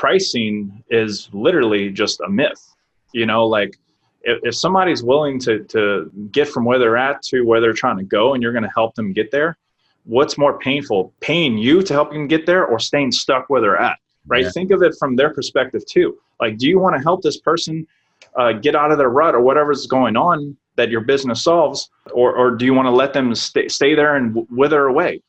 pricing is literally just a myth. Like if somebody's willing to get from where they're at to where they're trying to go, and you're going to help them get there, what's more painful, paying you to help them get there or staying stuck where they're at, right? Yeah. Think of it from their perspective too. Like, do you want to help this person get out of their rut or whatever's going on that your business solves, or do you want to let them stay there and wither away?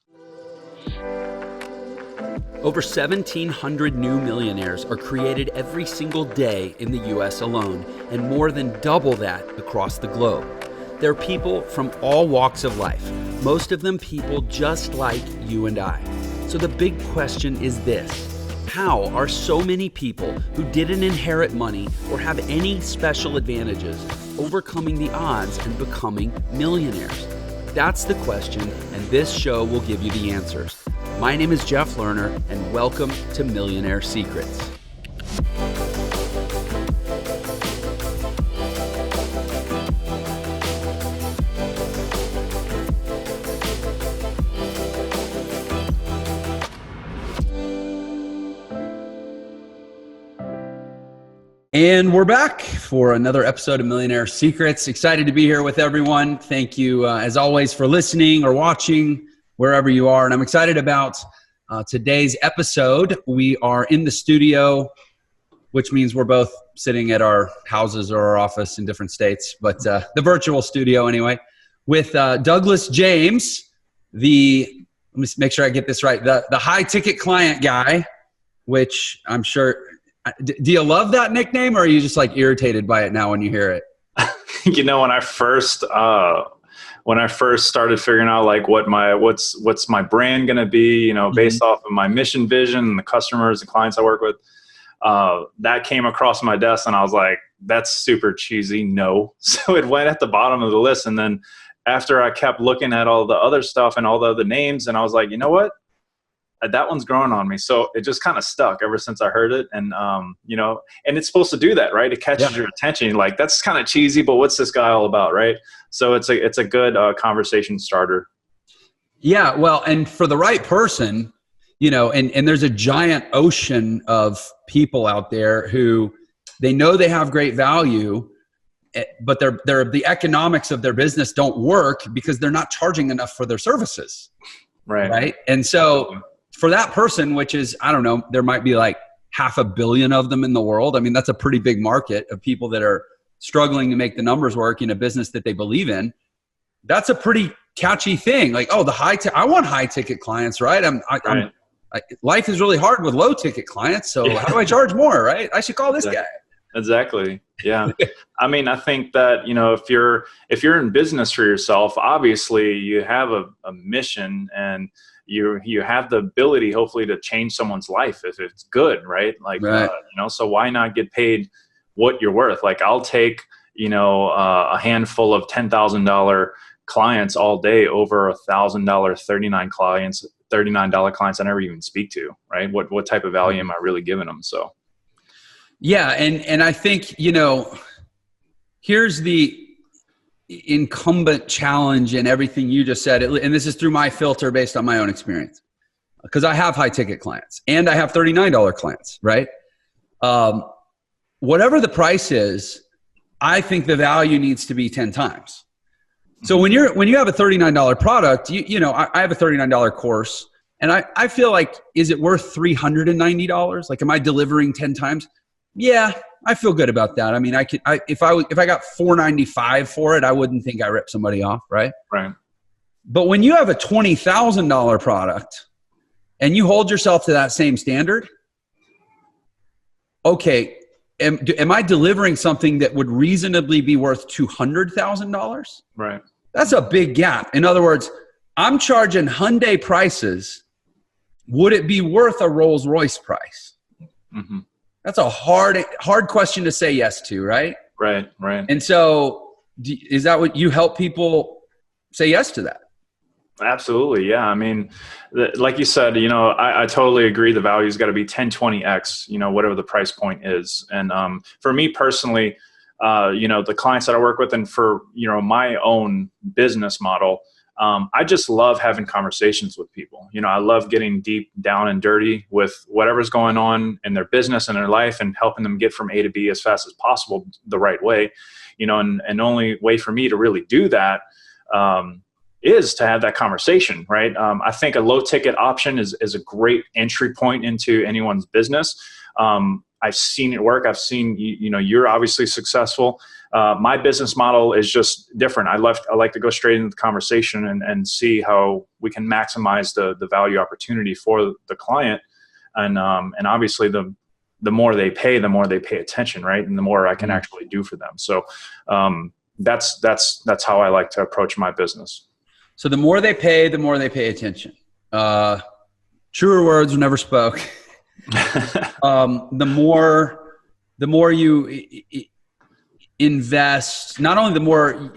Over 1,700 new millionaires are created every single day in the US alone, and more than double that across the globe. They're people from all walks of life, most of them people just like you and I. So the big question is this: how are so many people who didn't inherit money or have any special advantages overcoming the odds and becoming millionaires? That's the question, and this show will give you the answers. My name is Jeff Lerner, and welcome to Millionaire Secrets. And we're back for another episode of Millionaire Secrets. Excited to be here with everyone. Thank you, as always, for listening or watching wherever you are. And I'm excited about today's episode. We are in the studio, which means we're both sitting at our houses or our office in different states, but the virtual studio anyway, with Douglas James, let me make sure I get this right, the high ticket client guy, which I'm sure, do you love that nickname, or are you just like irritated by it now when you hear it? When I first started figuring out like what's my brand going to be, based off of my mission, vision, and the customers and clients I work with, that came across my desk and I was like, that's super cheesy. No. So it went at the bottom of the list. And then after I kept looking at all the other stuff and all the other names, and I was like, you know what? That one's growing on me. So it just kind of stuck ever since I heard it. And, and it's supposed to do that, right? It catches your attention. Like, that's kind of cheesy, but what's this guy all about, right? So it's a good conversation starter. Yeah. Well, and for the right person, and there's a giant ocean of people out there who they know they have great value, but the economics of their business don't work because they're not charging enough for their services. Right. And so for that person, which is, I don't know, there might be like 500 million of them in the world. I mean, that's a pretty big market of people that are struggling to make the numbers work in a business that they believe in. That's a pretty catchy thing. Like, oh, I want high ticket clients, right? Life is really hard with low ticket clients. So how do I charge more, right? I should call this guy. Exactly. Yeah. I mean, I think that, if you're in business for yourself, obviously you have a mission, and you have the ability, hopefully, to change someone's life if it's good, right? Like, so why not get paid what you're worth? Like, I'll take, a handful of $10,000 clients all day over $1,000 $39 clients I never even speak to, right? What type of value am I really giving them? So. Yeah. And I think, here's the incumbent challenge in everything you just said. And this is through my filter based on my own experience, because I have high ticket clients and I have $39 clients, right? Whatever the price is, I think the value needs to be 10 times. So when you have a $39 product, I have a $39 course, and I feel like, is it worth $390? Like, am I delivering 10 times? Yeah, I feel good about that. I mean, if I got $495 for it, I wouldn't think I ripped somebody off, right? Right. But when you have a $20,000 product and you hold yourself to that same standard, okay, am I delivering something that would reasonably be worth $200,000? Right. That's a big gap. In other words, I'm charging Hyundai prices. Would it be worth a Rolls Royce price? Mm-hmm. That's a hard question to say yes to, right? Right. And so is that what you help people say yes to that? Absolutely. Yeah. I mean, like you said, I totally agree. The value's got to be 10, 20x, whatever the price point is. And for me personally, the clients that I work with, and for, my own business model, I just love having conversations with people. I love getting deep down and dirty with whatever's going on in their business and their life and helping them get from A to B as fast as possible the right way. And the only way for me to really do that is to have that conversation, right? I think a low ticket option is a great entry point into anyone's business. I've seen it work. I've seen, you're obviously successful. My business model is just different. I like to go straight into the conversation and see how we can maximize the value opportunity for the client. And obviously the more they pay attention, right? And the more I can actually do for them. So that's how I like to approach my business. So the more they pay attention. Truer words were never spoke. The more you invest, not only the more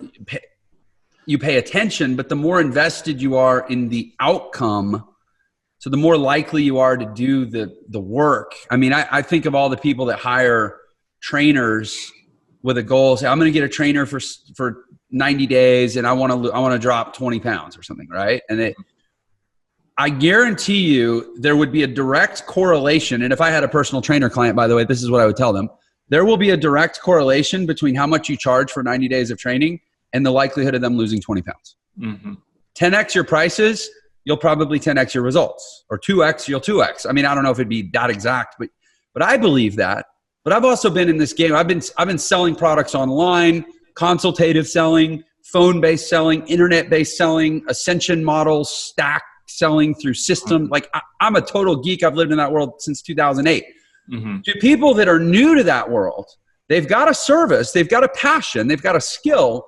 you pay attention, but the more invested you are in the outcome. So the more likely you are to do the work. I mean, I think of all the people that hire trainers with a goal. Say, I'm going to get a trainer for 90 days and I want to drop 20 pounds or something. Right. And I guarantee you there would be a direct correlation. And if I had a personal trainer client, by the way, this is what I would tell them. There will be a direct correlation between how much you charge for 90 days of training and the likelihood of them losing 20 pounds. 10x your prices, you'll probably 10x your results, or 2x, you'll 2x. I mean, I don't know if it'd be that exact, but I believe that. But I've also been in this game. I've been selling products online, consultative selling, phone-based selling, internet-based selling, ascension models, stack selling through system. Like I'm a total geek. I've lived in that world since 2008. To people that are new to that world, they've got a service, they've got a passion, they've got a skill,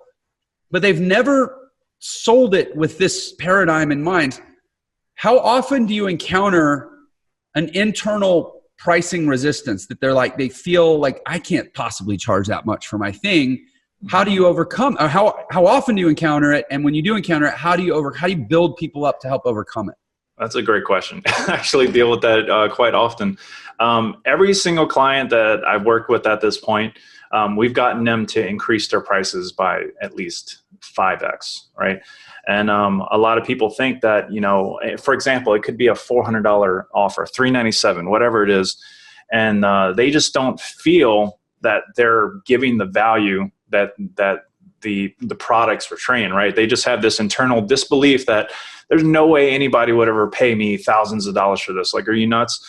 but they've never sold it with this paradigm in mind. How often do you encounter an internal pricing resistance that they feel like I can't possibly charge that much for my thing? How do you overcome, or how often do you encounter it? And when you do encounter it, how do you build people up to help overcome it? That's a great question. I actually deal with that quite often. Every single client that I've worked with at this point, we've gotten them to increase their prices by at least 5x, right? And a lot of people think that, for example, it could be a $400 offer, $397, whatever it is. And they just don't feel that they're giving the value that the products portraying, right? They just have this internal disbelief that there's no way anybody would ever pay me thousands of dollars for this. Like, are you nuts?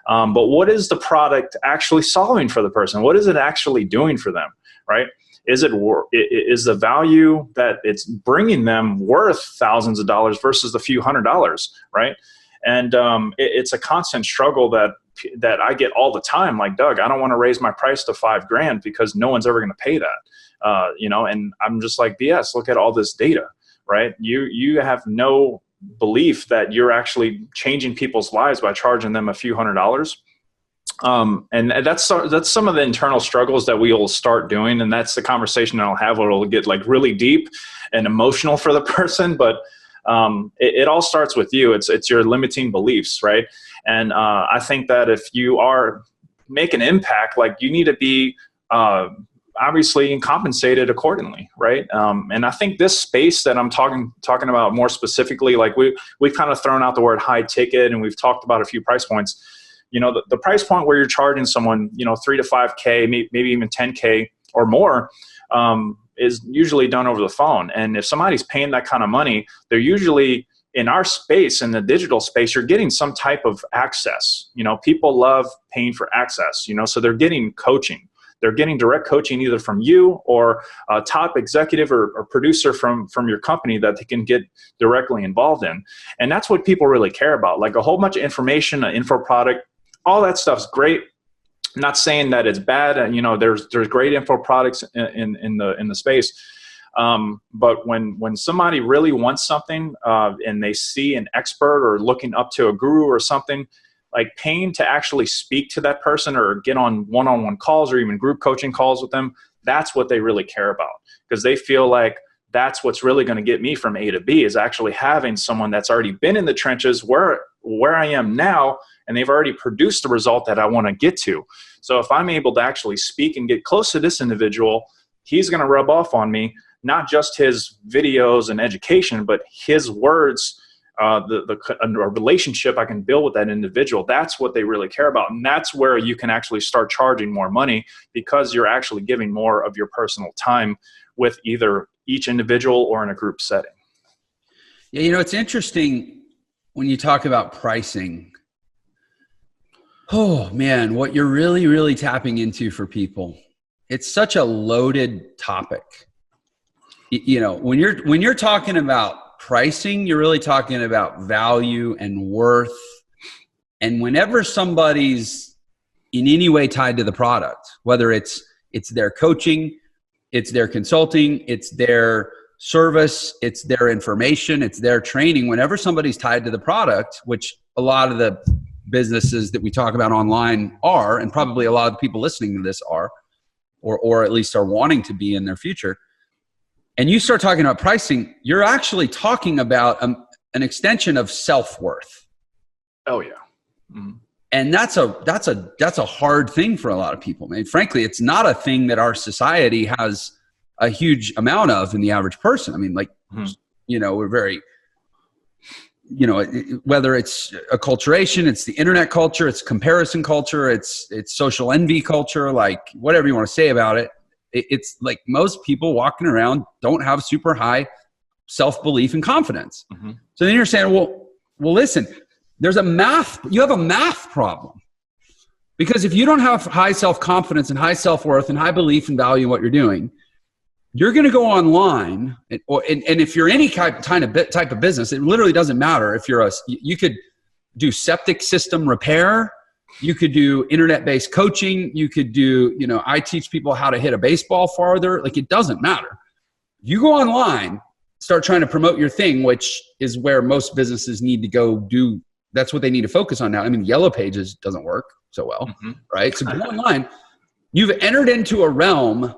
But what is the product actually solving for the person? What is it actually doing for them, right? Is the value that it's bringing them worth thousands of dollars versus the few $100s, right? And it's a constant struggle that I get all the time. Like, Doug, I don't want to raise my price to $5,000 because no one's ever going to pay that, And I'm just like, BS. Look at all this data, right? You have no belief that you're actually changing people's lives by charging them a few $100s. And that's some of the internal struggles that we will start doing. And that's the conversation I'll have where it'll get like really deep and emotional for the person. But it all starts with you. It's your limiting beliefs, right? And I think that if you are making an impact, like you need to be obviously compensated accordingly, right? And I think this space that I'm talking about more specifically, like we've kind of thrown out the word high ticket, and we've talked about a few price points. The price point where you're charging someone, 3 to 5K, maybe even 10K or more, is usually done over the phone. And if somebody's paying that kind of money, they're usually in our space, in the digital space, you're getting some type of access. People love paying for access, so they're getting coaching. They're getting direct coaching either from you or a top executive or producer from your company that they can get directly involved in. And that's what people really care about. Like a whole bunch of information, an info product, all that stuff's great. I'm not saying that it's bad. There's great info products in the space. But when somebody really wants something and they see an expert or looking up to a guru or something, like paying to actually speak to that person or get on one-on-one calls or even group coaching calls with them, that's what they really care about, because they feel like that's what's really going to get me from A to B, is actually having someone that's already been in the trenches where I am now, and they've already produced the result that I want to get to. So if I'm able to actually speak and get close to this individual, he's going to rub off on me, not just his videos and education, but his words, a relationship I can build with that individual. That's what they really care about. And that's where you can actually start charging more money, because you're actually giving more of your personal time with either each individual or in a group setting. Yeah, you know, it's interesting when you talk about pricing. Oh man, what you're really, really tapping into for people. It's such a loaded topic. You know, when you're talking about pricing, you're really talking about value and worth. And whenever somebody's in any way tied to the product, whether it's their coaching, it's their consulting, it's their service, it's their information, it's their training, whenever somebody's tied to the product, which a lot of the businesses that we talk about online are, and probably a lot of the people listening to this are, or at least are wanting to be in their future, and you start talking about pricing, you're actually talking about an extension of self-worth. Oh yeah. Mm-hmm. And that's a hard thing for a lot of people. I mean, frankly, it's not a thing that our society has a huge amount of in the average person. I mean, like, you know, we're very, you know, whether it's acculturation, it's the internet culture, it's comparison culture, it's social envy culture, like whatever you want to say about it. It's like most people walking around don't have super high self-belief and confidence. Mm-hmm. So then you're saying, well, listen, you have a math problem, because if you don't have high self-confidence and high self-worth and high belief and value in what you're doing, you're going to go online, and if you're any type of business, it literally doesn't matter. If you could do septic system repair, you could do internet-based coaching, you could do, you know, I teach people how to hit a baseball farther. Like, it doesn't matter. You go online, start trying to promote your thing, which is where most businesses need to go do. That's what they need to focus on now. I mean, Yellow Pages doesn't work so well, right? So go online. You've entered into a realm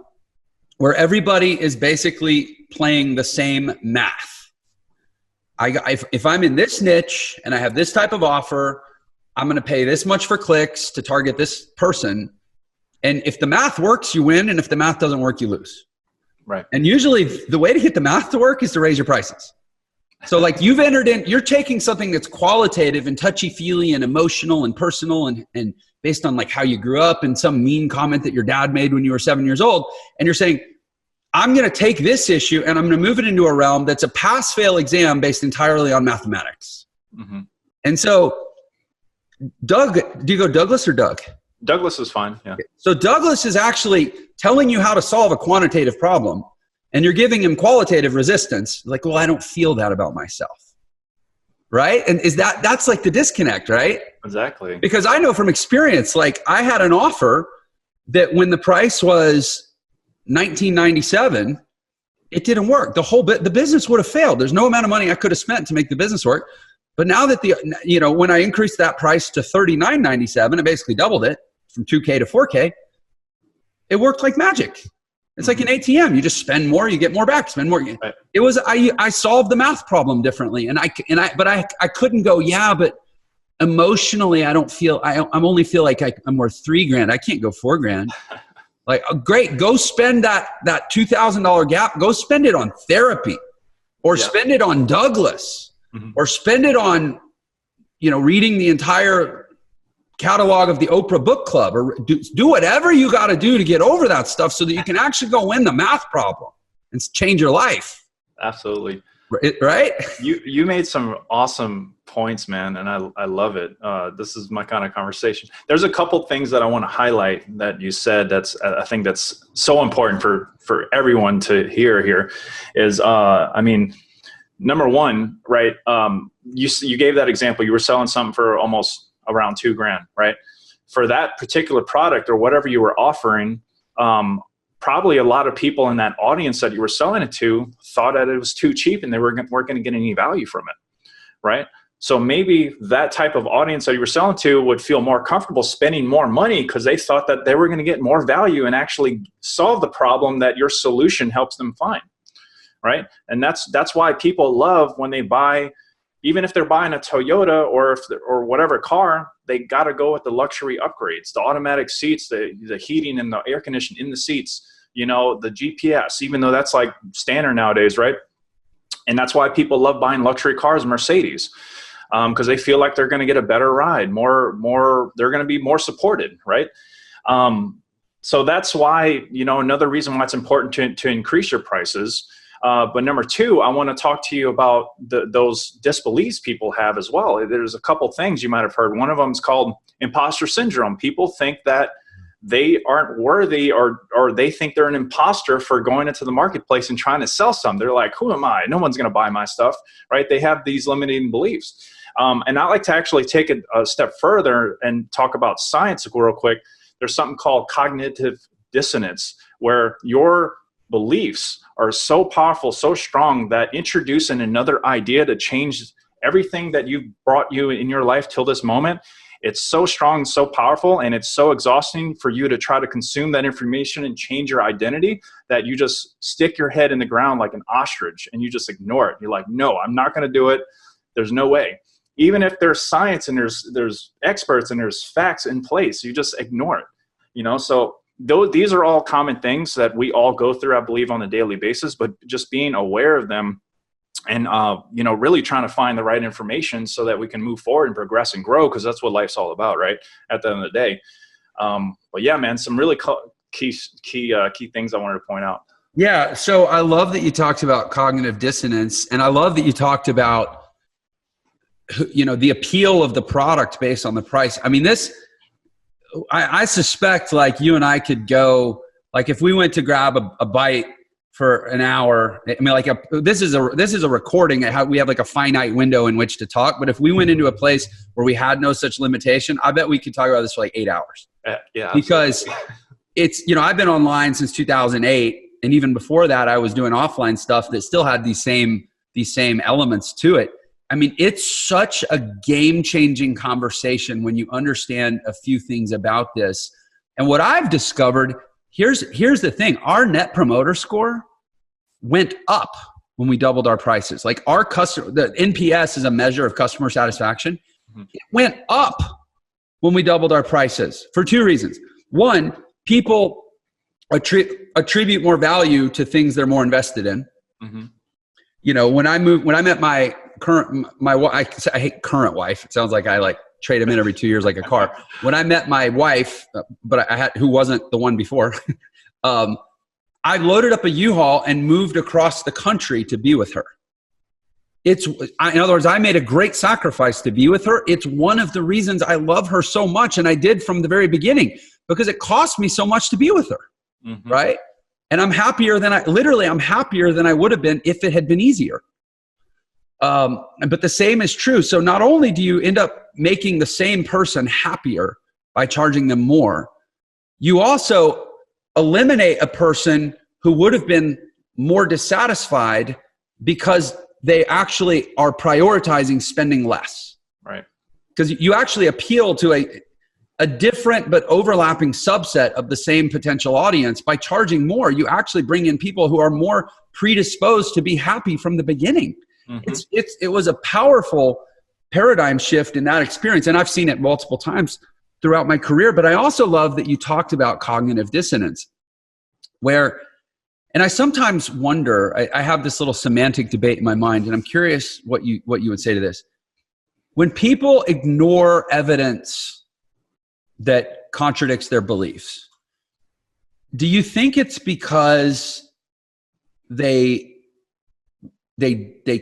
where everybody is basically playing the same math. If I'm in this niche and I have this type of offer, I'm going to pay this much for clicks to target this person. And if the math works, you win. And if the math doesn't work, you lose. Right. And usually the way to get the math to work is to raise your prices. So like you're taking something that's qualitative and touchy-feely and emotional and personal and based on like how you grew up and some mean comment that your dad made when you were 7 years old. And you're saying, I'm going to take this issue and I'm going to move it into a realm that's a pass-fail exam based entirely on mathematics. Mm-hmm. And so Doug, do you go Douglas or Doug? Douglas is fine. Yeah. So Douglas is actually telling you how to solve a quantitative problem, and you're giving him qualitative resistance. Like, well, I don't feel that about myself. Right. And that's like the disconnect, right? Exactly. Because I know from experience, like I had an offer that when the price was $19.97, it didn't work. The business would have failed. There's no amount of money I could have spent to make the business work. But now that when I increased that price to $39.97, I basically doubled it from 2K to 4K. It worked like magic. It's like an ATM. You just spend more, you get more back. Spend more. Right. It was I solved the math problem differently, but I couldn't go. Yeah, but emotionally, I don't feel. I'm only feel like I'm worth $3,000. I can't go $4,000. Like, great, go spend that $2,000 gap. Go spend it on therapy, or spend it on Douglas. Mm-hmm. Or spend it on, reading the entire catalog of the Oprah Book Club, or do whatever you got to do to get over that stuff so that you can actually go win the math problem and change your life. Absolutely. Right? You made some awesome points, man, and I love it. This is my kind of conversation. There's a couple things that I want to highlight that you said I think that's so important for everyone to hear here is, number one, right? You gave that example. You were selling something for almost around $2,000, right? For that particular product or whatever you were offering, probably a lot of people in that audience that you were selling it to thought that it was too cheap and they weren't going to get any value from it, right? So maybe that type of audience that you were selling to would feel more comfortable spending more money because they thought that they were going to get more value and actually solve the problem that your solution helps them find. Right. And that's why people love when they buy, even if they're buying a Toyota or whatever car, they got to go with the luxury upgrades, the automatic seats, the heating and the air conditioning in the seats, the GPS, even though that's like standard nowadays, right? And that's why people love buying luxury cars, Mercedes, because they feel like they're going to get a better ride, they're going to be more supported, right? So that's why, another reason why it's important to increase your prices. But number two, I want to talk to you about those disbeliefs people have as well. There's a couple things you might have heard. One of them is called imposter syndrome. People think that they aren't worthy or they think they're an imposter for going into the marketplace and trying to sell something. They're like, who am I? No one's going to buy my stuff, right? They have these limiting beliefs. And I like to actually take a step further and talk about science real quick. There's something called cognitive dissonance, where your beliefs are so powerful, so strong, that introducing another idea to change everything that you've brought you in your life till this moment, it's so strong, so powerful, and it's so exhausting for you to try to consume that information and change your identity that you just stick your head in the ground like an ostrich and you just ignore it. You're like, no, I'm not going to do it. There's no way. Even if there's science and there's experts and there's facts in place, you just ignore it. So these are all common things that we all go through, I believe, on a daily basis, but just being aware of them and, really trying to find the right information so that we can move forward and progress and grow, because that's what life's all about, right? At the end of the day. But yeah, man, some really key things I wanted to point out. Yeah. So I love that you talked about cognitive dissonance, and I love that you talked about, the appeal of the product based on the price. I mean, I suspect like you and I could go, like if we went to grab a bite for an hour, I mean, like this is a recording. We have like a finite window in which to talk. But if we went into a place where we had no such limitation, I bet we could talk about this for like 8 hours. Yeah. Because it's, I've been online since 2008. And even before that, I was doing offline stuff that still had these same elements to it. I mean, it's such a game-changing conversation when you understand a few things about this. And what I've discovered, here's the thing. Our net promoter score went up when we doubled our prices. Like the NPS is a measure of customer satisfaction. Mm-hmm. It went up when we doubled our prices for two reasons. One, people attribute more value to things they're more invested in. Mm-hmm. When I met my wife, I hate current wife. It sounds like I trade them in every 2 years like a car. When I met my wife, who wasn't the one before, I loaded up a U-Haul and moved across the country to be with her. In other words, I made a great sacrifice to be with her. It's one of the reasons I love her so much, and I did from the very beginning, because it cost me so much to be with her, mm-hmm. right? And I'm happier than I'm happier than I would have been if it had been easier. But the same is true. So not only do you end up making the same person happier by charging them more, you also eliminate a person who would have been more dissatisfied because they actually are prioritizing spending less. Right. Because you actually appeal to a different but overlapping subset of the same potential audience. By charging more, you actually bring in people who are more predisposed to be happy from the beginning. Mm-hmm. It was a powerful paradigm shift in that experience. And I've seen it multiple times throughout my career. But I also love that you talked about cognitive dissonance, and I sometimes wonder, I have this little semantic debate in my mind, and I'm curious what you would say to this. When people ignore evidence that contradicts their beliefs, do you think it's because they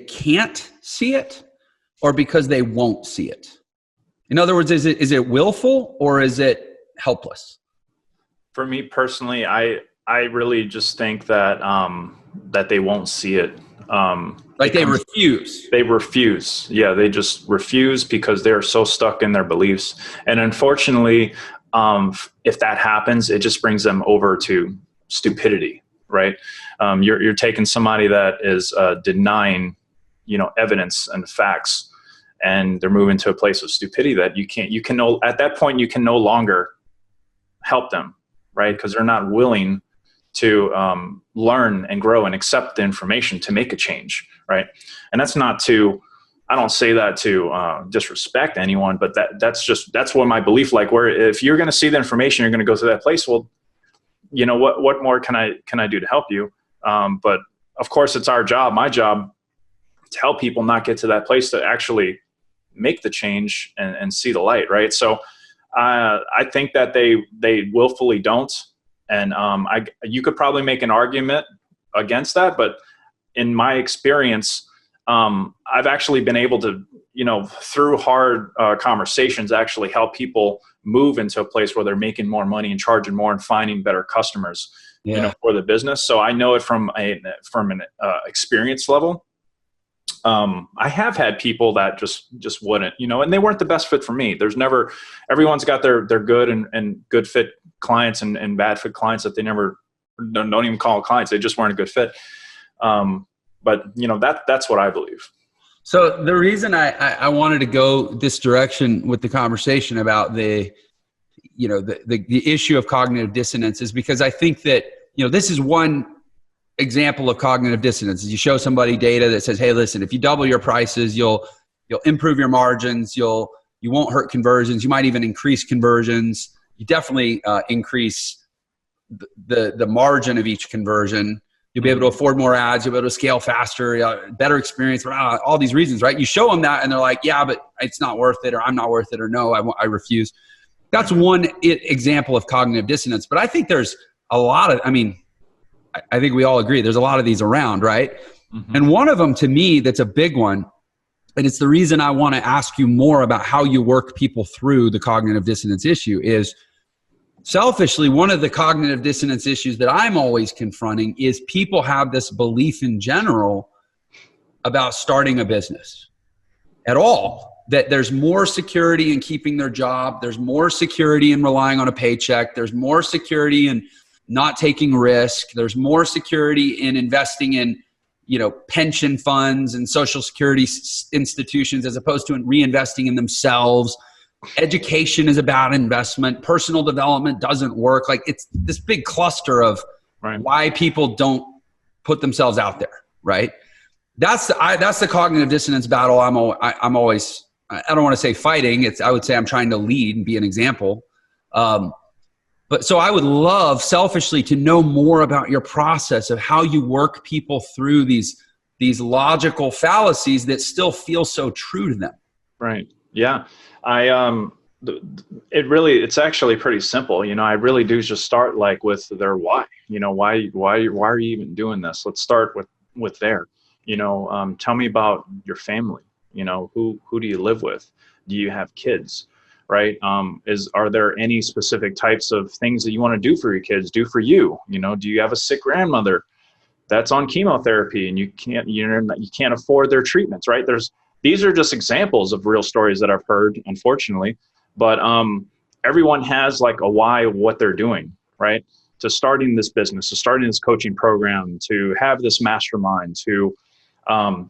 can't see it, or because they won't see it? In other words, is it willful, or is it helpless? For me personally, I really just think that that they won't see it. They refuse. They refuse. Yeah, they just refuse because they're so stuck in their beliefs. And unfortunately, if that happens, it just brings them over to stupidity, right? You're taking somebody that is denying, evidence and facts, and they're moving to a place of stupidity that at that point you can no longer help them, right? Because they're not willing to learn and grow and accept the information to make a change, right? And that's not I don't say that to disrespect anyone, but that's what my belief, where if you're going to see the information, you're going to go to that place. Well, what more can I do to help you? But of course, it's our job, my job, to help people not get to that place to actually make the change and see the light, right? So I think that they willfully don't. And you could probably make an argument against that, but in my experience, I've actually been able to, through hard conversations, actually help people move into a place where they're making more money and charging more and finding better customers, for the business. So I know it from an experience level. I have had people that just wouldn't, and they weren't the best fit for me. Everyone's got their good and good fit clients and bad fit clients that they never don't even call clients. They just weren't a good fit. But that's what I believe. So the reason I wanted to go this direction with the conversation about the issue of cognitive dissonance is because I think that, this is one example of cognitive dissonance. Is you show somebody data that says, hey, listen, if you double your prices, you'll improve your margins. You won't hurt conversions. You might even increase conversions. You definitely increase the margin of each conversion. You'll be able to afford more ads. You'll be able to scale faster, better experience, all these reasons, right? You show them that and they're like, yeah, but it's not worth it, or I'm not worth it, or no, I refuse. That's one example of cognitive dissonance. But I think there's a lot of, I think we all agree there's a lot of these around, right? Mm-hmm. And one of them to me that's a big one, and it's the reason I want to ask you more about how you work people through the cognitive dissonance issue, is selfishly, one of the cognitive dissonance issues that I'm always confronting is people have this belief in general about starting a business at all, that there's more security in keeping their job. There's more security in relying on a paycheck. There's more security in not taking risk. There's more security in investing in, pension funds and social security institutions as opposed to in reinvesting in themselves. Education is about investment. Personal development doesn't work. Like, it's this big cluster of why people don't put themselves out there, right? That's the cognitive dissonance battle. I'm always, I don't want to say fighting. I would say I'm trying to lead and be an example. But so I would love selfishly to know more about your process of how you work people through these logical fallacies that still feel so true to them. Right. Yeah. It's actually pretty simple. I really do just start with their why. Why are you even doing this? Let's start with there. Tell me about your family. Who do you live with? Do you have kids? Right? Are there any specific types of things that you want to do for your kids, do for you? Do you have a sick grandmother that's on chemotherapy and you can't afford their treatments, right? These are just examples of real stories that I've heard, unfortunately, but everyone has a why of what they're doing, right? To starting this business, to starting this coaching program, to have this mastermind, to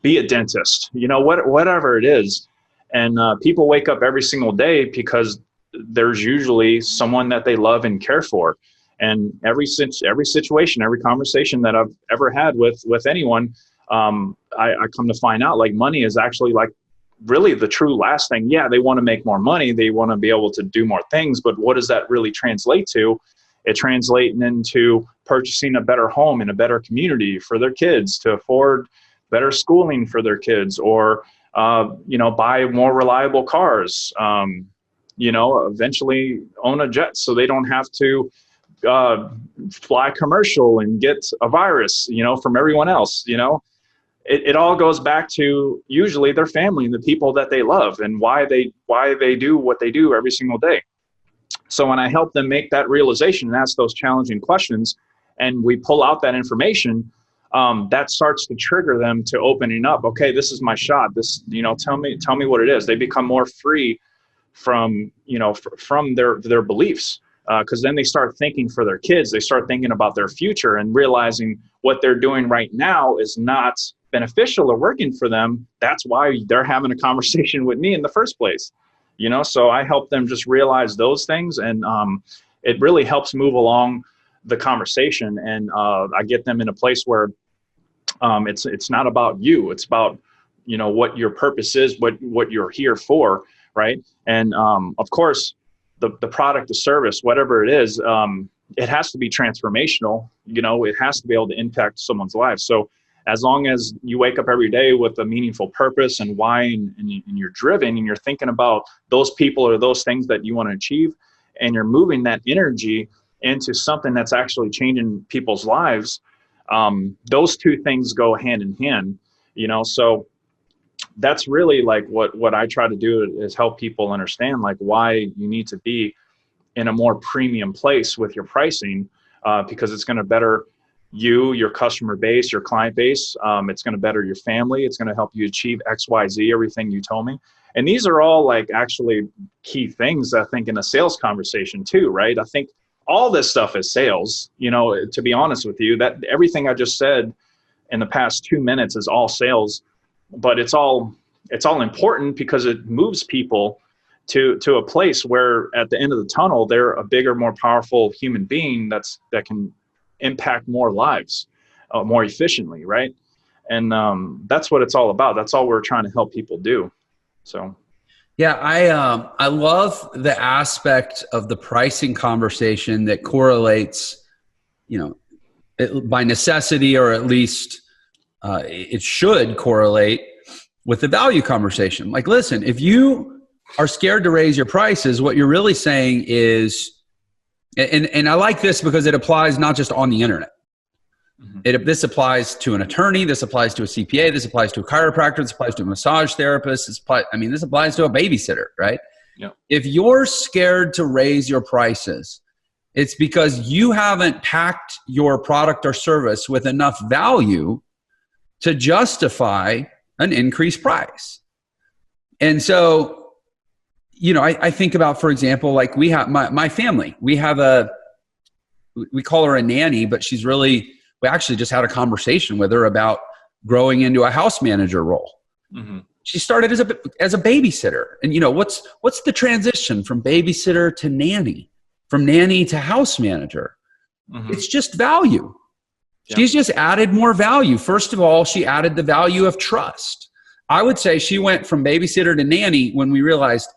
be a dentist, whatever it is. And people wake up every single day because there's usually someone that they love and care for. And every situation, every conversation that I've ever had with anyone, I come to find out money is actually really the true last thing. Yeah, they want to make more money. They want to be able to do more things. But what does that really translate to? It translates into purchasing a better home in a better community for their kids, to afford better schooling for their kids, or buy more reliable cars, eventually own a jet so they don't have to fly commercial and get a virus, from everyone else. It all goes back to usually their family and the people that they love and why they do what they do every single day. So when I help them make that realization and ask those challenging questions, and we pull out that information, that starts to trigger them to opening up. Okay, this is my shot. This, tell me what it is. They become more free from their beliefs, because then they start thinking for their kids. They start thinking about their future and realizing what they're doing right now is not beneficial or working for them. That's why they're having a conversation with me in the first place. So I help them just realize those things, and it really helps move along the conversation. And I get them in a place where it's not about you. It's about, what your purpose is, what you're here for. Right. And of course, the product, the service, whatever it is, it has to be transformational. It has to be able to impact someone's life. So as long as you wake up every day with a meaningful purpose and why, and you're driven and you're thinking about those people or those things that you want to achieve, and you're moving that energy into something that's actually changing people's lives, those two things go hand in hand, so that's really like what I try to do is help people understand like why you need to be in a more premium place with your pricing, because it's going to better you, your customer base, your client base. It's going to better your family. It's going to help you achieve XYZ, everything you told me. And these are all like actually key things, I think, in a sales conversation too, right? I think all this stuff is sales, to be honest with you, that everything I just said in the past 2 minutes is all sales, but it's all important because it moves people to a place where at the end of the tunnel, they're a bigger, more powerful human being that can impact more lives more efficiently, right? And that's what it's all about. That's all we're trying to help people do. So yeah, I love the aspect of the pricing conversation that correlates, by necessity, or at least it should correlate with the value conversation. Like, listen, if you are scared to raise your prices, what you're really saying is, and I like this because it applies not just on the internet. Mm-hmm. This applies to an attorney. This applies to a CPA. This applies to a chiropractor. This applies to a massage therapist. This applies to a babysitter, right? Yeah. If you're scared to raise your prices, it's because you haven't packed your product or service with enough value to justify an increased price. And so, I think about, for example, like we have my family, we call her a nanny, but we actually just had a conversation with her about growing into a house manager role. Mm-hmm. She started as a babysitter. And what's the transition from babysitter to nanny, from nanny to house manager? Mm-hmm. It's just value. Yeah. She's just added more value. First of all, she added the value of trust. I would say she went from babysitter to nanny when we realized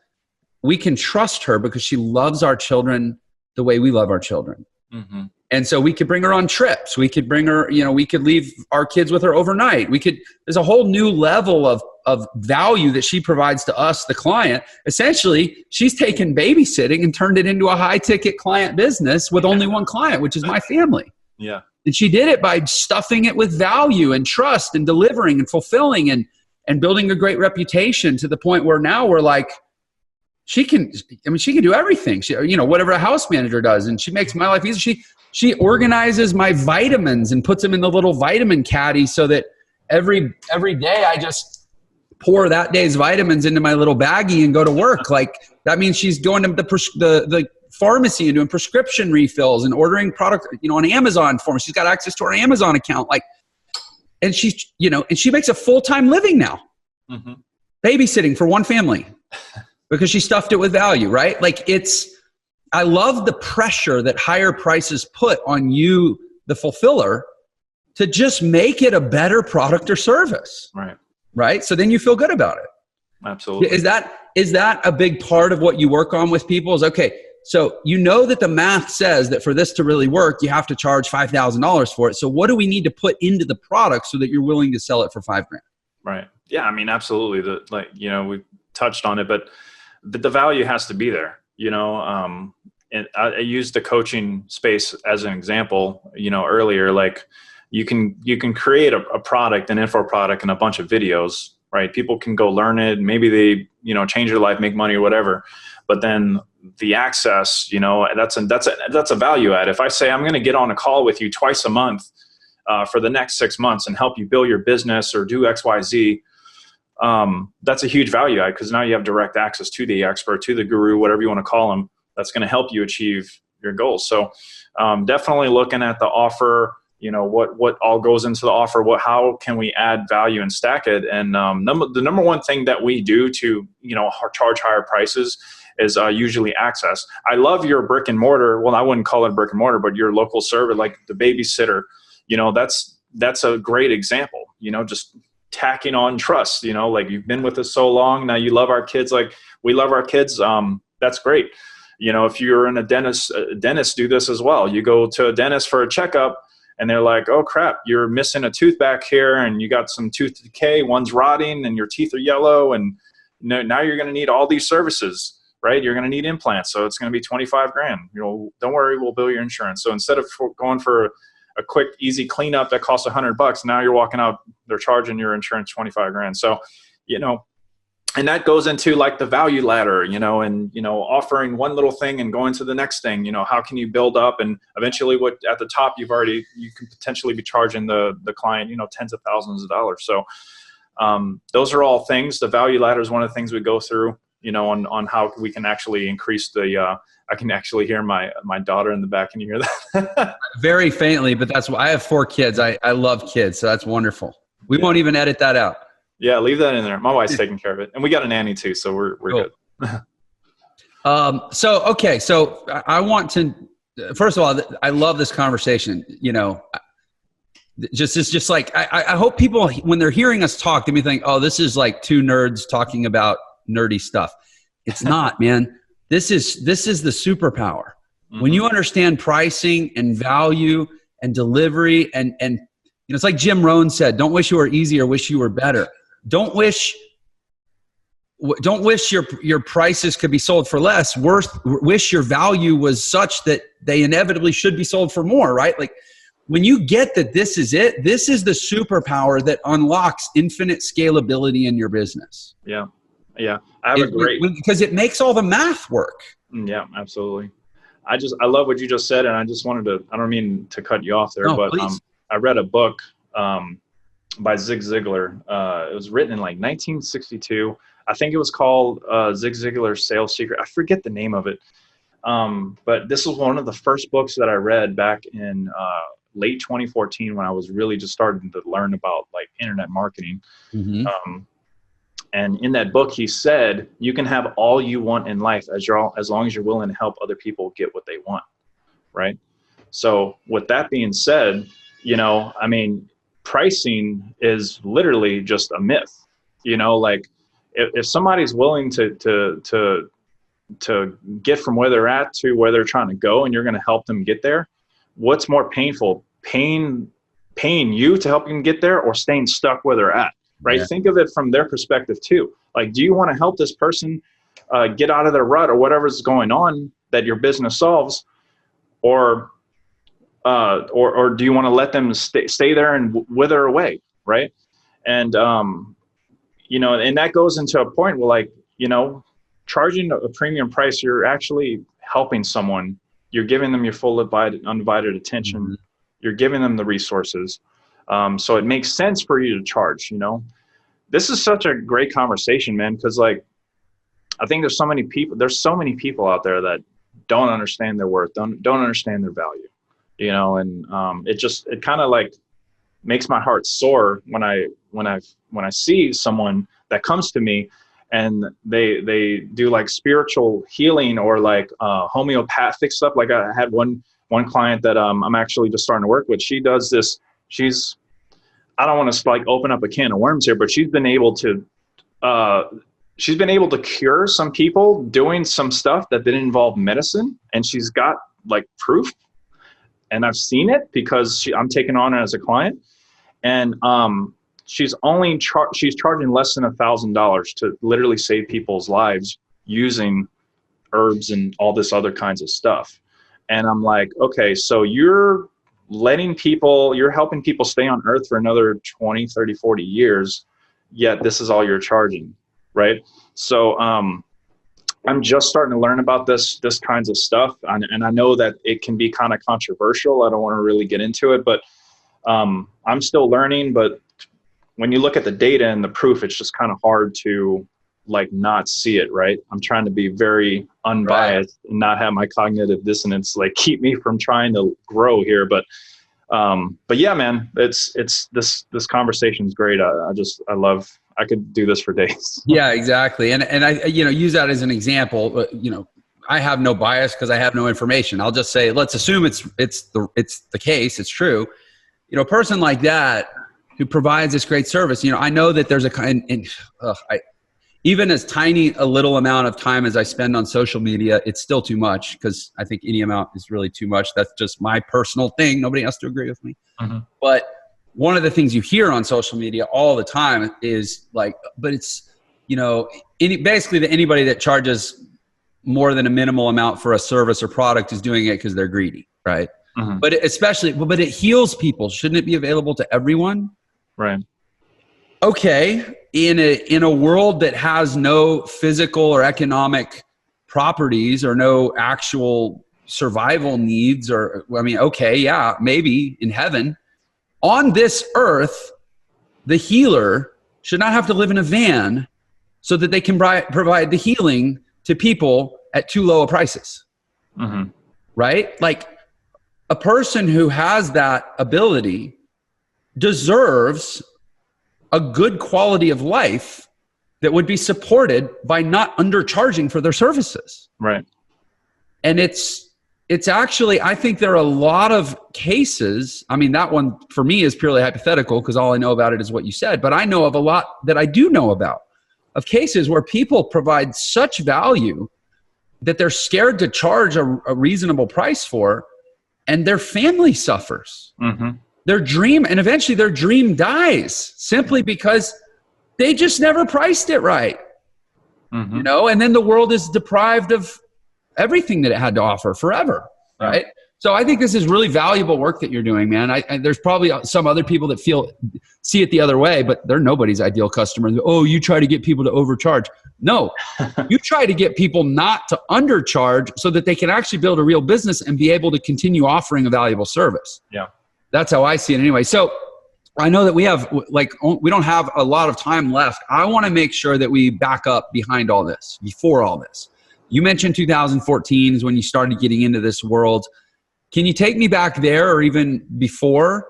we can trust her because she loves our children the way we love our children. Mm-hmm. And so we could bring her on trips. We could bring her, we could leave our kids with her overnight. There's a whole new level of value that she provides to us, the client. Essentially, she's taken babysitting and turned it into a high ticket client business with only one client, which is my family. Yeah. And she did it by stuffing it with value and trust and delivering and fulfilling and building a great reputation to the point where now we're like, she can do everything. She, whatever a house manager does, and she makes my life easy. She organizes my vitamins and puts them in the little vitamin caddy so that every day I just pour that day's vitamins into my little baggie and go to work. Like, that means she's going to the pharmacy and doing prescription refills and ordering product, on Amazon for me. She's got access to her Amazon account. And she's, and she makes a full-time living now, mm-hmm. babysitting for one family because she stuffed it with value, right? I love the pressure that higher prices put on you, the fulfiller, to just make it a better product or service. Right. Right. So then you feel good about it. Absolutely. Is that a big part of what you work on with people? Is okay. So that the math says that for this to really work, you have to charge $5,000 for it. So what do we need to put into the product so that you're willing to sell it for $5,000? Right. Yeah. I mean, absolutely. We touched on it, but the value has to be there. And I used the coaching space as an example, earlier. Like, you can create a product, an info product, and a bunch of videos, right? People can go learn it. Maybe they, change their life, make money or whatever. But then the access, that's a value add. If I say I'm going to get on a call with you twice a month for the next 6 months and help you build your business or do X, Y, Z, that's a huge value add, because now you have direct access to the expert, to the guru, whatever you want to call them. That's going to help you achieve your goals. So definitely looking at the offer, what all goes into the offer, how can we add value and stack it? And the number one thing that we do to, charge higher prices is usually access. I love your brick and mortar. Well, I wouldn't call it brick and mortar, but your local service, like the babysitter, that's a great example, just tacking on trust, like, you've been with us so long. Now you love our kids. Like we love our kids. That's great. If you're in a dentist, dentists do this as well. You go to a dentist for a checkup and they're like, oh crap, you're missing a tooth back here and you got some tooth decay, one's rotting and your teeth are yellow, and now you're going to need all these services, right? You're going to need implants. So it's going to be 25 grand. Don't worry, we'll bill your insurance. So instead of going for a quick, easy cleanup that costs $100, now you're walking out, they're charging your insurance 25 grand. So, and that goes into like the value ladder, and, offering one little thing and going to the next thing, how can you build up, and eventually at the top, you can potentially be charging the client, tens of thousands of dollars. So, those are all things. The value ladder is one of the things we go through, on how we can actually increase I can actually hear my daughter in the back. Can you hear that? Very faintly, but that's why I have 4 kids. I love kids. So that's wonderful. We won't even edit that out. Yeah, leave that in there. My wife's taking care of it. And we got a nanny too, so we're cool. Good. So I want to, first of all, I love this conversation. Just like, I hope people, when they're hearing us talk, they may think, oh, this is like 2 nerds talking about nerdy stuff. It's not, man. This is the superpower. Mm-hmm. When you understand pricing and value and delivery, and it's like Jim Rohn said, don't wish you were easy or wish you were better. Don't wish your prices could be sold for less. Wish your value was such that they inevitably should be sold for more, right? Like when you get that this is it, this is the superpower that unlocks infinite scalability in your business. Yeah. Yeah. Because it makes all the math work. Yeah, absolutely. I love what you just said. And I just wanted to, I don't mean to cut you off there, but I read a book by Zig Ziglar. It was written in like 1962. I think it was called Zig Ziglar's Sales Secret. I forget the name of it. But this was one of the first books that I read back in late 2014 when I was really just starting to learn about like internet marketing. Mm-hmm. And in that book, he said, you can have all you want in life as long as you're willing to help other people get what they want. Right. So with that being said, pricing is literally just a myth, like if somebody's willing to get from where they're at to where they're trying to go, and you're going to help them get there, what's more painful, paying you to help them get there, or staying stuck where they're at? Right. Yeah. Think of it from their perspective too. Like, do you want to help this person get out of their rut or whatever's going on that your business solves, or do you want to let them stay there and wither away? Right. And, and that goes into a point where charging a premium price, you're actually helping someone. You're giving them your full undivided attention. Mm-hmm. You're giving them the resources. So it makes sense for you to charge, This is such a great conversation, man, because I think there's so many people out there that don't understand their worth, don't understand their value, and it kind of like makes my heart soar when I see someone that comes to me and they do like spiritual healing or like homeopathic stuff. Like I had one client that I'm actually just starting to work with. She does this. I don't want to like open up a can of worms here, but she's been able to cure some people doing some stuff that didn't involve medicine. And she's got like proof, and I've seen it because I'm taking on her as a client, and she's charging less than $1,000 to literally save people's lives using herbs and all this other kinds of stuff. And I'm like, okay, so you're helping people stay on earth for another 20, 30, 40 years, yet this is all you're charging, right? So I'm just starting to learn about this kinds of stuff. And I know that it can be kind of controversial. I don't want to really get into it, but I'm still learning. But when you look at the data and the proof, it's just kind of hard to like not see it, right? I'm trying to be very unbiased and not have my cognitive dissonance like keep me from trying to grow here. But yeah, man, it's this conversation is great. I could do this for days. Yeah, exactly. And I use that as an example. I have no bias because I have no information. I'll just say, let's assume it's the case. It's true. A person like that who provides this great service. I know that there's even as tiny a little amount of time as I spend on social media, it's still too much, because I think any amount is really too much. That's just my personal thing. Nobody has to agree with me. But one of the things you hear on social media all the time is like, but it's, you know, basically anybody that charges more than a minimal amount for a service or product is doing it because they're greedy, right? But but it heals people. Shouldn't it be available to everyone? Right. Okay, in a world that has no physical or economic properties or no actual survival needs, or, I mean, okay, yeah, maybe in heaven. On this earth, the healer should not have to live in a van so that they can provide the healing to people at too low a prices. Right? Like, a person who has that ability deserves a good quality of life that would be supported by not undercharging for their services. Right. And it's actually, I think there are a lot of cases. I mean, that one for me is purely hypothetical because all I know about it is what you said, but I know of a lot that I do know about, of cases where people provide such value that they're scared to charge a reasonable price for, and their family suffers. Their dream, and eventually their dream dies simply because they just never priced it right. You know, and then the world is deprived of everything that it had to offer forever, right? So I think this is really valuable work that you're doing, man. There's probably some other people that see it the other way, but they're nobody's ideal customer. Oh, you try to get people to overcharge. No, you try to get people not to undercharge so that they can actually build a real business and be able to continue offering a valuable service. Yeah. That's how I see it anyway. So I know that we don't have a lot of time left. I want to make sure that we back up behind all this, before all this. You mentioned 2014 is when you started getting into this world. Can you take me back there, or even before,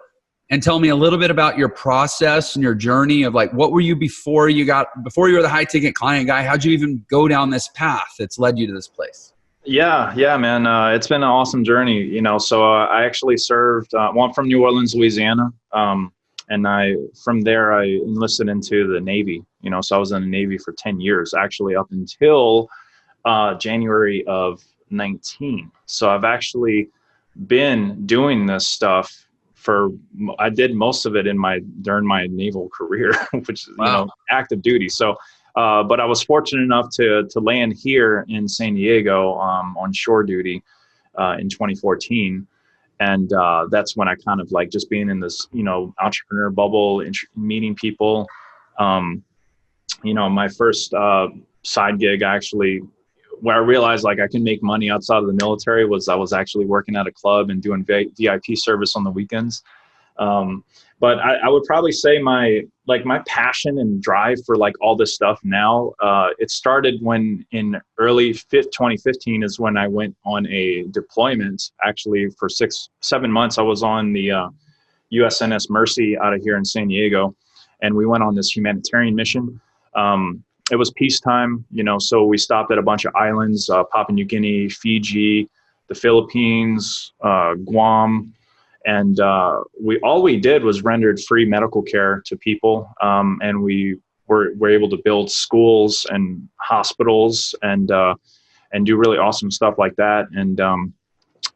and tell me a little bit about your process and your journey of, like, what were you before you were the high ticket client guy? How'd you even go down this path that's led you to this place? Yeah, man. It's been an awesome journey, you know. So I actually served, I'm from New Orleans, Louisiana. And from there, I enlisted into the Navy, you know, so I was in the Navy for 10 years, actually up until January of 19. So I've actually been doing this stuff I did most of it during my naval career, which is, you know, active duty. So, but I was fortunate enough to land here in San Diego on shore duty in 2014. And that's when I kind of, like, just being in this, you know, entrepreneur bubble, meeting people. You know, my first side gig, actually, where I realized, like, I can make money outside of the military, was I was actually working at a club and doing VIP service on the weekends. But I would probably say my passion and drive for, like, all this stuff now, it started when in early 2015 is when I went on a deployment. Actually, for 6-7 months, I was on the USNS Mercy out of here in San Diego, and we went on this humanitarian mission. It was peacetime, you know, so we stopped at a bunch of islands, Papua New Guinea, Fiji, the Philippines, Guam. And all we did was rendered free medical care to people. And we were able to build schools and hospitals and do really awesome stuff like that. And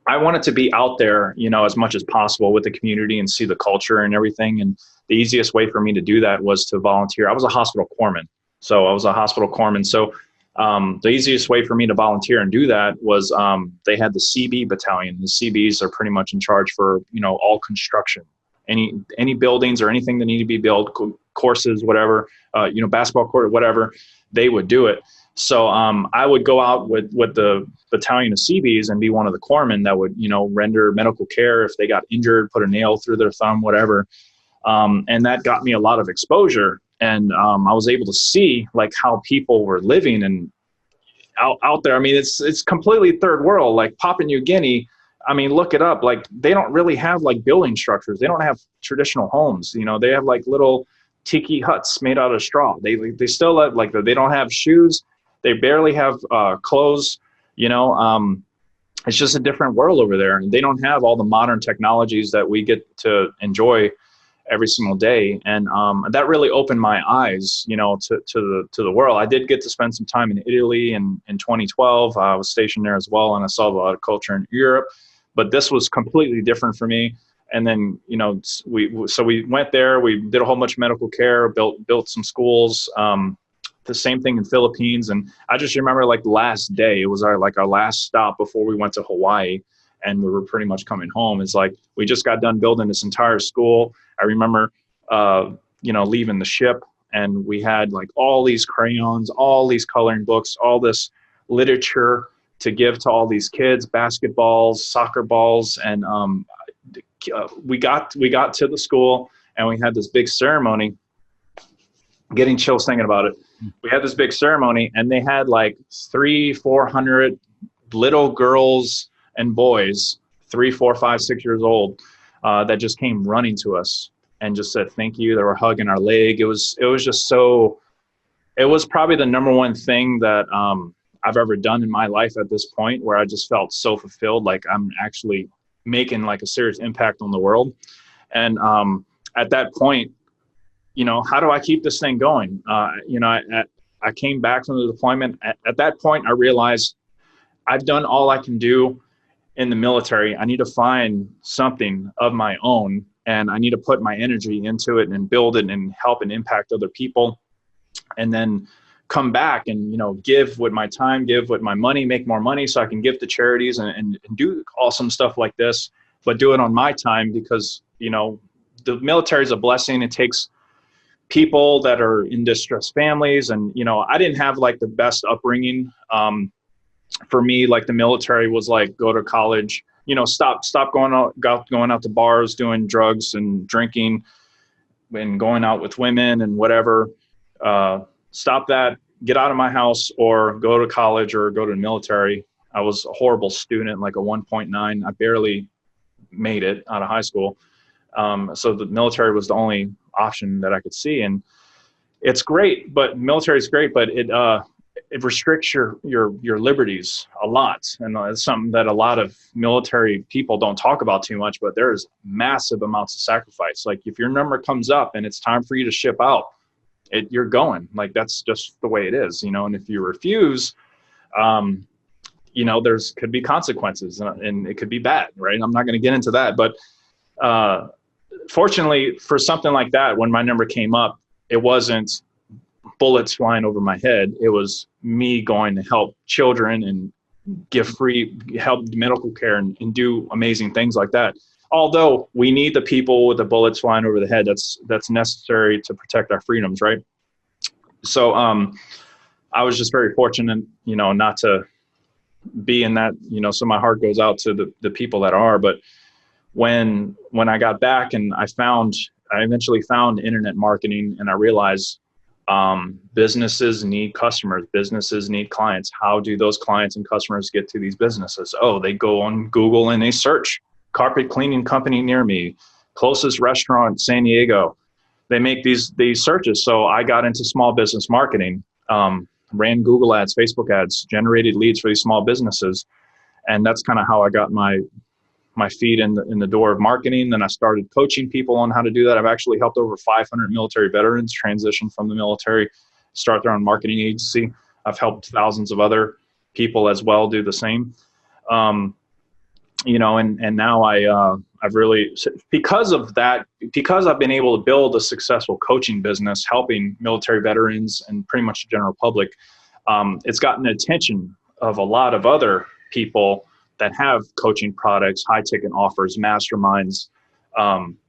I wanted to be out there, you know, as much as possible with the community and see the culture and everything. And the easiest way for me to do that was to volunteer. I was a hospital corpsman. So the easiest way for me to volunteer and do that was they had the CB battalion. The CBs are pretty much in charge for, you know, all construction, any buildings or anything that need to be built, courses, whatever, you know, basketball court, whatever, they would do it. So I would go out with the battalion of CBs and be one of the corpsmen that would, you know, render medical care if they got injured, put a nail through their thumb, whatever. And that got me a lot of exposure. And I was able to see, like, how people were living and out there. I mean, it's completely third world, like Papua New Guinea. I mean, look it up. Like, they don't really have, like, building structures. They don't have traditional homes. You know, they have, like, little tiki huts made out of straw. They still have, like, they don't have shoes. They barely have clothes. You know, it's just a different world over there. And they don't have all the modern technologies that we get to enjoy every single day. And that really opened my eyes, you know, to the world. I did get to spend some time in Italy in 2012. I was stationed there as well, and I saw a lot of culture in Europe, but this was completely different for me. And then, you know, we went there, we did a whole bunch of medical care, built some schools, the same thing in Philippines. And I just remember like the last day, it was our last stop before we went to Hawaii, and we were pretty much coming home. It's like, we just got done building this entire school. I remember, you know, leaving the ship, and we had like all these crayons, all these coloring books, all this literature to give to all these kids, basketballs, soccer balls. And we got to the school, and we had this big ceremony. Getting chills thinking about it. We had this big ceremony, and they had like 300-400 little girls and boys, 3, 4, 5, 6 years old, that just came running to us and just said thank you. They were hugging our leg. It was just so. It was probably the number one thing that I've ever done in my life at this point, where I just felt so fulfilled, like I'm actually making like a serious impact on the world. And at that point, you know, how do I keep this thing going? You know, I came back from the deployment. At that point, I realized I've done all I can do in the military. I need to find something of my own, and I need to put my energy into it and build it and help and impact other people. And then come back and, you know, give with my time, give with my money, make more money so I can give to charities and do awesome stuff like this, but do it on my time, because, you know, the military is a blessing. It takes people that are in distressed families. And, you know, I didn't have like the best upbringing. For me, like the military was like, go to college, you know, stop going out to bars, doing drugs and drinking and going out with women and whatever. Stop that, get out of my house, or go to college or go to the military. I was a horrible student, like a 1.9. I barely made it out of high school. So the military was the only option that I could see. And it's great, but military is great, but it restricts your liberties a lot. And it's something that a lot of military people don't talk about too much, but there's massive amounts of sacrifice. Like if your number comes up and it's time for you to ship out, you're going. Like that's just the way it is, you know. And if you refuse, you know, could be consequences, and it could be bad, right? I'm not going to get into that, but fortunately for something like that, when my number came up, it wasn't bullets flying over my head. It was me going to help children and help medical care and do amazing things like that. Although we need the people with the bullets flying over the head, that's necessary to protect our freedoms, right? So I was just very fortunate, you know, not to be in that, you know, so my heart goes out to the people that are. But when I got back and I eventually found internet marketing, and I realized businesses need customers, businesses need clients. How do those clients and customers get to these businesses? Oh, they go on Google and they search carpet cleaning company near me, closest restaurant, San Diego. They make these searches. So I got into small business marketing, ran Google ads, Facebook ads, generated leads for these small businesses. And that's kind of how I got my feet in the door of marketing. Then I started coaching people on how to do that. I've actually helped over 500 military veterans transition from the military, start their own marketing agency. I've helped thousands of other people as well do the same. You know, and now I've really, because of that, because I've been able to build a successful coaching business, helping military veterans and pretty much the general public, it's gotten the attention of a lot of other people that have coaching products, high ticket offers, masterminds,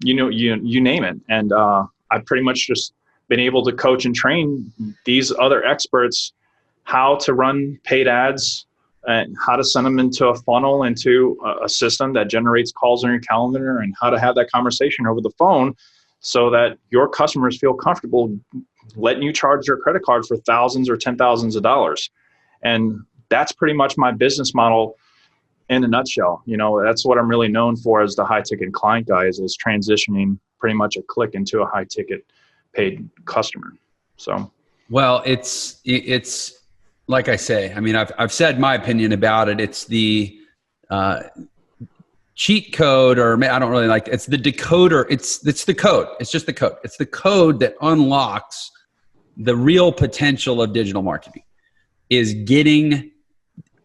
you know, you name it. And I've pretty much just been able to coach and train these other experts how to run paid ads and how to send them into a funnel, into a system that generates calls on your calendar, and how to have that conversation over the phone so that your customers feel comfortable letting you charge their credit card for thousands or $10,000s of dollars. And that's pretty much my business model in a nutshell. You know, that's what I'm really known for as the high ticket client guy, is transitioning pretty much a click into a high ticket paid customer. So, well, it's like I say, I mean, I've said my opinion about it. It's cheat code, or I don't really like, it's the decoder. It's the code. It's just the code. It's the code that unlocks the real potential of digital marketing, is getting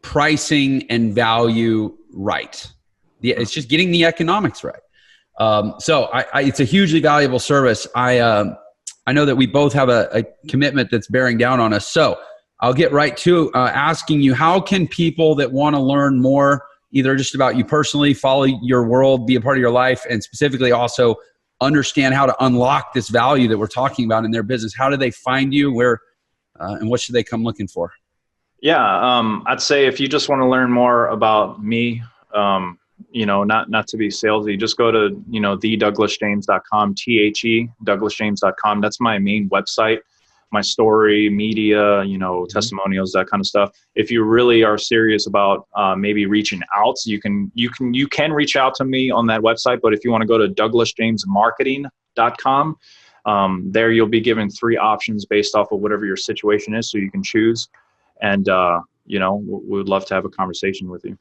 pricing and value right. It's just getting the economics right. So it's a hugely valuable service. I know that we both have a commitment that's bearing down on us. So I'll get right to asking you, how can people that want to learn more, either just about you personally, follow your world, be a part of your life, and specifically also understand how to unlock this value that we're talking about in their business, how do they find you, where, and what should they come looking for? Yeah, I'd say if you just want to learn more about me, not to be salesy, just go to, thedouglasjames.com, douglasjames.com. That's my main website, my story, media, testimonials, that kind of stuff. If you really are serious about maybe reaching out, you can reach out to me on that website. But if you want to go to douglasjamesmarketing.com, there you'll be given 3 options based off of whatever your situation is, so you can choose. And, we would love to have a conversation with you.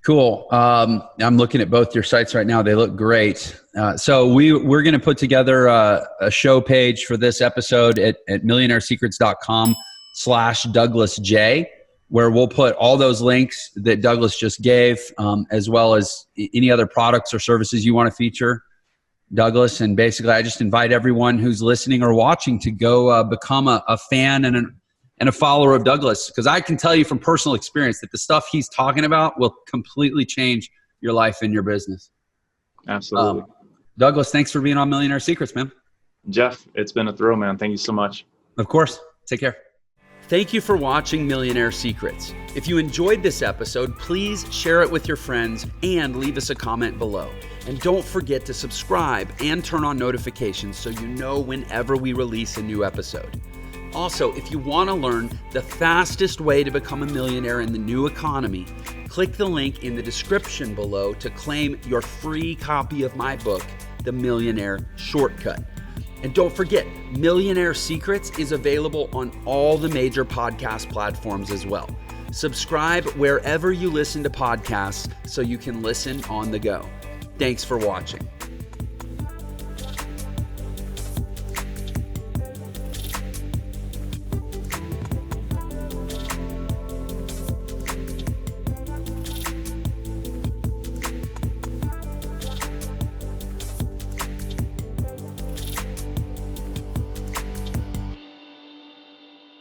Cool. I'm looking at both your sites right now. They look great. So we're going to put together a show page for this episode at millionairesecrets.com/DouglasJ, where we'll put all those links that Douglas just gave, as well as any other products or services you want to feature, Douglas. And basically, I just invite everyone who's listening or watching to go become a fan and a follower of Douglas, because I can tell you from personal experience that the stuff he's talking about will completely change your life and your business. Absolutely. Douglas, thanks for being on Millionaire Secrets, man. Jeff, it's been a thrill, man. Thank you so much. Of course. Take care. Thank you for watching Millionaire Secrets. If you enjoyed this episode, please share it with your friends and leave us a comment below. And don't forget to subscribe and turn on notifications so you know whenever we release a new episode. Also, if you want to learn the fastest way to become a millionaire in the new economy, click the link in the description below to claim your free copy of my book, The Millionaire Shortcut. And don't forget, Millionaire Secrets is available on all the major podcast platforms as well. Subscribe wherever you listen to podcasts so you can listen on the go. Thanks for watching.